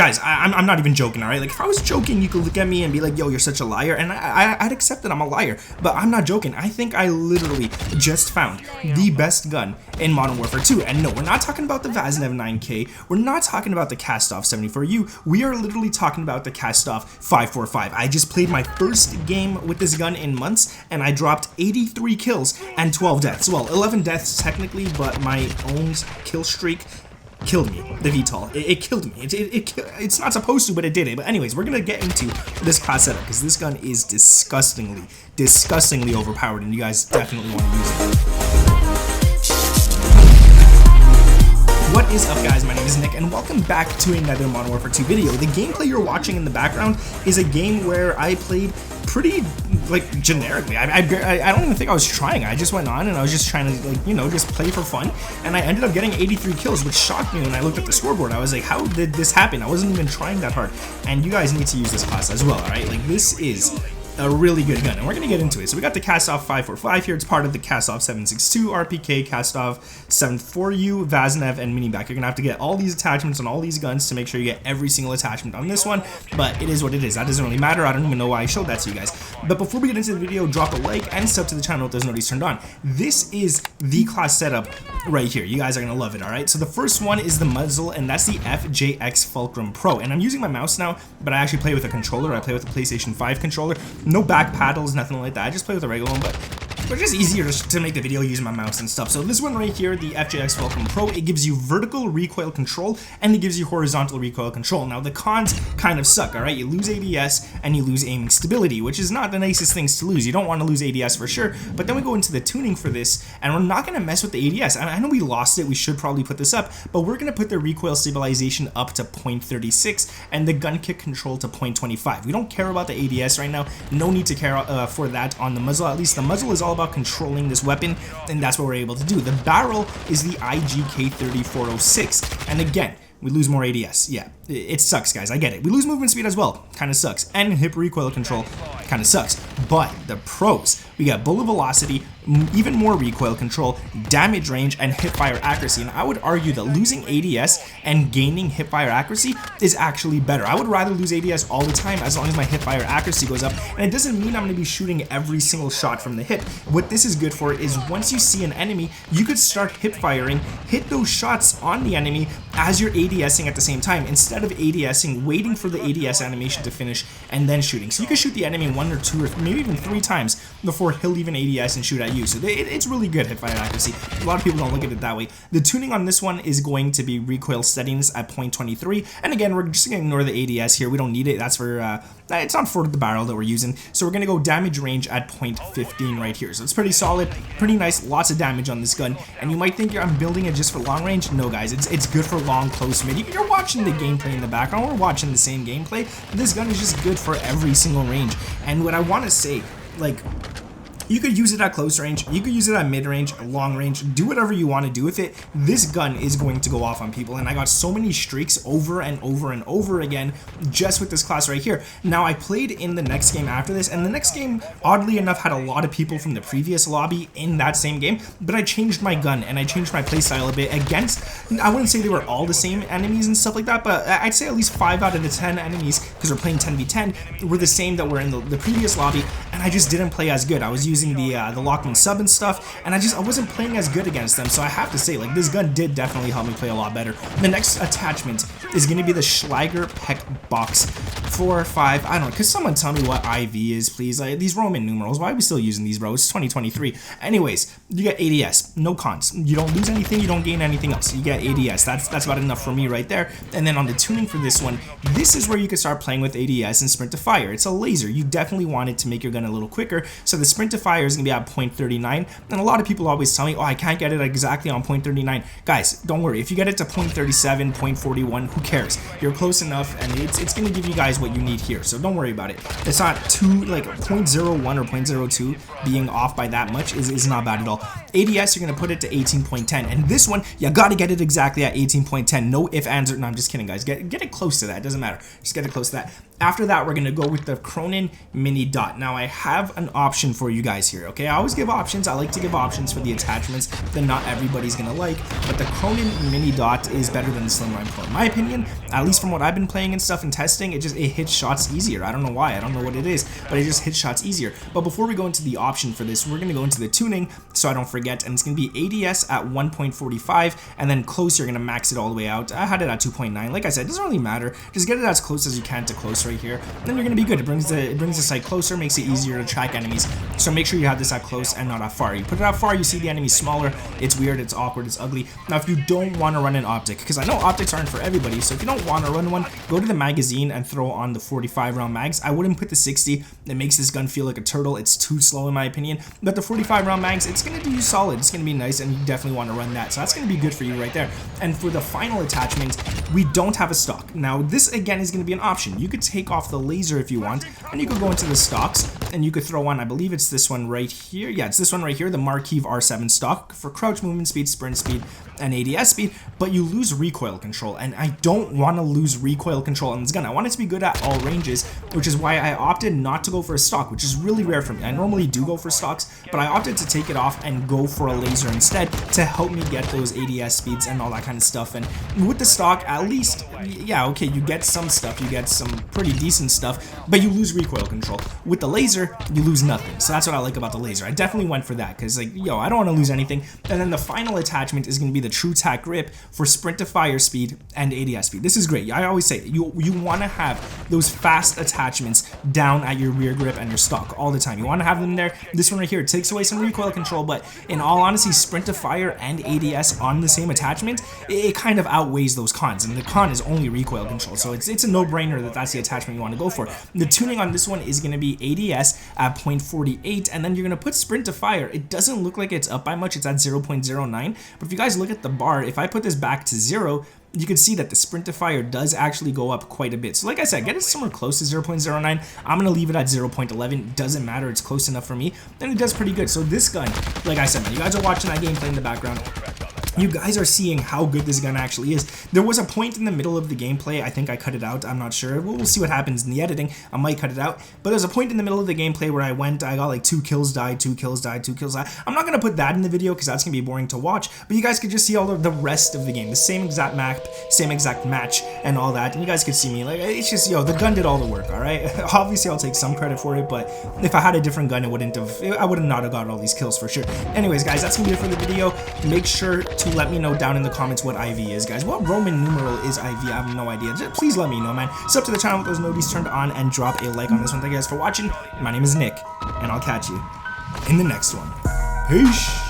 guys, I'm not even joking, all right? Like, if I was joking, you could look at me and be like, yo, you're such a liar, and I'd accept that I'm a liar, but I'm not joking. I think I literally just found the best gun in Modern Warfare 2, and no, we're not talking about the Vaznev 9K, we're not talking about the KASTOV 74U, we are literally talking about the KASTOV 545. I just played my first game with this gun in months, and I dropped 83 kills and 12 deaths. Well, 11 deaths technically, but my own kill streak killed me. The VTOL, it killed me. It's not supposed to, but it did it. But anyways, we're gonna get into this class setup because this gun is disgustingly overpowered, and you guys definitely want to use it. What is up, guys? My name is Nick, and welcome back to another Modern Warfare 2 video. The gameplay you're watching in the background is a game where I played pretty, like, generically. I don't even think I was trying. I just went on and I was just trying to, like, you know, just play for fun, and I ended up getting 83 kills, which shocked me when I looked at the scoreboard. I was like, how did this happen? I wasn't even trying that hard, and you guys need to use this class as well, alright? Like, this is a really good gun, and we're gonna get into it. So we got the KASTOV 545 here. It's part of the KASTOV 762, RPK, KASTOV 74U, Vaznev, and Miniback. You're gonna have to get all these attachments on all these guns to make sure you get every single attachment on this one, but it is what it is. That doesn't really matter. I don't even know why I showed that to you guys. But before we get into the video, drop a like and sub to the channel if those notifications turned on. This is the class setup right here. You guys are gonna love it, alright? So the first one is the muzzle, and that's the FJX Fulcrum Pro. And I'm using my mouse now, but I actually play with a controller. I play with a PlayStation 5 controller. No back paddles, nothing like that. I just play with a regular one, but it's just easier to make the video using my mouse and stuff. So this one right here, the FJX Fulcrum Pro, it gives you vertical recoil control and it gives you horizontal recoil control. Now the cons kind of suck, alright? You lose ADS and you lose aiming stability, which is not the nicest things to lose. You don't want to lose ADS for sure, but then we go into the tuning for this, and we're not going to mess with the ADS. I know we lost it, we should probably put this up, but we're going to put the recoil stabilization up to 0.36 and the gun kick control to 0.25. We don't care about the ADS right now, no need to care for that on the muzzle. At least the muzzle is all about controlling this weapon, and that's what we're able to do. The barrel is the IGK3406, and again, we lose more ADS. Yeah, it sucks, guys. I get it. We lose movement speed as well. Kind of sucks. And hip recoil control kind of sucks. But the pros, we got bullet velocity, even more recoil control, damage range, and hipfire accuracy. And I would argue that losing ADS and gaining hipfire accuracy is actually better. I would rather lose ADS all the time as long as my hipfire accuracy goes up. And it doesn't mean I'm going to be shooting every single shot from the hip. What this is good for is once you see an enemy, you could start hip firing, hit those shots on the enemy as you're ADSing at the same time, instead of ADSing, waiting for the ADS animation to finish and then shooting. So you can shoot the enemy 1 or 2 or maybe even 3 times before he'll even ADS and shoot at you. So it's really good hipfire accuracy. A lot of people don't look at it that way. The tuning on this one is going to be recoil settings at 0.23, and again, we're just gonna ignore the ADS here. We don't need it. That's for it's not for the barrel that we're using. So we're gonna go damage range at 0.15 right here. So it's pretty solid, pretty nice, lots of damage on this gun. And you might think I'm building it just for long range. No, guys, it's good for long, close, mid. You're watching the gameplay in the background. We're watching the same gameplay. This gun is just good for every single range. And what I want to say, like, you could use it at close range, you could use it at mid range, long range, do whatever you want to do with it. This gun is going to go off on people, and I got so many streaks over and over and over again just with this class right here. Now, I played in the next game after this, and the next game, oddly enough, had a lot of people from the previous lobby in that same game, but I changed my gun and I changed my playstyle a bit against, I wouldn't say they were all the same enemies and stuff like that, but I'd say at least 5 out of the 10 enemies, because we're playing 10v10, were the same that were in the previous lobby, and I just didn't play as good. I was using the Lockman sub and stuff, and I wasn't playing as good against them. So I have to say, like, this gun did definitely help me play a lot better. The next attachment is going to be the SCHLAGER Peck Box 4 or 5. I don't know. Could someone tell me what IV is, please? Like, these Roman numerals. Why are we still using these, bro? It's 2023. Anyways, you get ADS. No cons. You don't lose anything. You don't gain anything else. You get ADS. That's about enough for me right there. And then on the tuning for this one, this is where you can start playing with ADS and sprint to fire. It's a laser. You definitely want it to make your gun a little quicker. So the sprint to fire is going to be at 0.39, and a lot of people always tell me, oh, I can't get it exactly on 0.39. Guys, don't worry. If you get it to 0.37, 0.41, who cares? You're close enough, and it's going to give you guys what you need here, so don't worry about it. It's not too, like, 0.01 or 0.02 being off by that much is not bad at all. ADS, you're going to put it to 18.10, and this one, you got to get it exactly at 18.10. No ifs, ands, or no, I'm just kidding, guys. Get it close to that. It doesn't matter. Just get it close to that. After that, we're going to go with the CRONEN Mini Dot. Now, I have an option for you guys here, okay? I always give options. I like to give options for the attachments that not everybody's going to like, but the CRONEN Mini Dot is better than the Slimline Pro. In my opinion, opinion, at least from what I've been playing and stuff and testing, it hits shots easier. I don't know why, I don't know what it is, but it just hits shots easier. But before we go into the option for this, we're gonna go into the tuning so I don't forget, and it's gonna be ADS at 1.45, and then close, you're gonna max it all the way out. I had it at 2.9. Like I said, it doesn't really matter. Just get it as close as you can to close right here. Then you're gonna be good. It brings the sight closer, makes it easier to track enemies. So make sure you have this at close and not at far. You put it at far, you see the enemy smaller. It's weird, it's awkward, it's ugly. Now, if you don't want to run an optic, because I know optics aren't for everybody, so if you don't want to run one, go to the magazine and throw on the 45 round mags. I wouldn't put the 60. It makes this gun feel like a turtle. It's too slow in my opinion. But the 45 round mags, it's gonna do you solid. It's gonna be nice, and you definitely want to run that. So that's gonna be good for you right there. And for the final attachment, we don't have a stock. Now, this again is gonna be an option. You could take off the laser if you want, and you could go into the stocks, and you could throw on, I believe it's this one right here. Yeah, it's this one right here, the Marquise R7 stock for crouch movement speed, sprint speed, and ADS speed, but you lose recoil control, and I don't want to lose recoil control on this gun. I want it to be good at all ranges, which is why I opted not to go for a stock, which is really rare for me. I normally do go for stocks, but I opted to take it off and go for a laser instead to help me get those ADS speeds and all that kind of stuff. And with the stock, at least, yeah, okay, you get some stuff, you get some pretty decent stuff, but you lose recoil control. With the laser, you lose nothing. So that's what I like about the laser. I definitely went for that because, like, yo, I don't want to lose anything. And then the final attachment is going to be the TRUE-TAC grip for sprint to fire speed and ADS speed. This is great. I always say you want to have those fast attachments down at your rear grip and your stock all the time. You want to have them there. This one right here, it takes away some recoil control, but in all honesty, sprint to fire and ADS on the same attachment, it kind of outweighs those cons, and the con is only recoil control. So it's a no-brainer that that's the attachment you want to go for. The tuning on this one is going to be ADS at 0.48, and then you're going to put sprint to fire. It doesn't look like it's up by much. It's at 0.09, but if you guys look at the bar, if I put this back to 0, you can see that the sprint to fire does actually go up quite a bit. So like I said, get it somewhere close to 0.09. I'm going to leave it at 0.11. Doesn't matter. It's close enough for me. And it does pretty good. So this gun, like I said, you guys are watching that gameplay in the background. You guys are seeing how good this gun actually is. There was a point in the middle of the gameplay, I think I cut it out, I'm not sure. We'll see what happens in the editing. I might cut it out. But there's a point in the middle of the gameplay where I got like 2 kills died, 2 kills died, 2 kills died. I'm not going to put that in the video because that's going to be boring to watch. But you guys could just see all of the rest of the game. The same exact map, same exact match, and all that. And you guys could see me. Like, it's just, yo, the gun did all the work, alright? Obviously, I'll take some credit for it, but if I had a different gun, I would not have got all these kills for sure. Anyways, guys, that's going to be it for the video. Make sure to let me know down in the comments what IV is, guys. What Roman numeral is IV? I have no idea. Just please let me know, man. Sub to the channel with those notifications turned on and drop a like on this one. Thank you guys for watching. My name is Nick, and I'll catch you in the next one. Peace.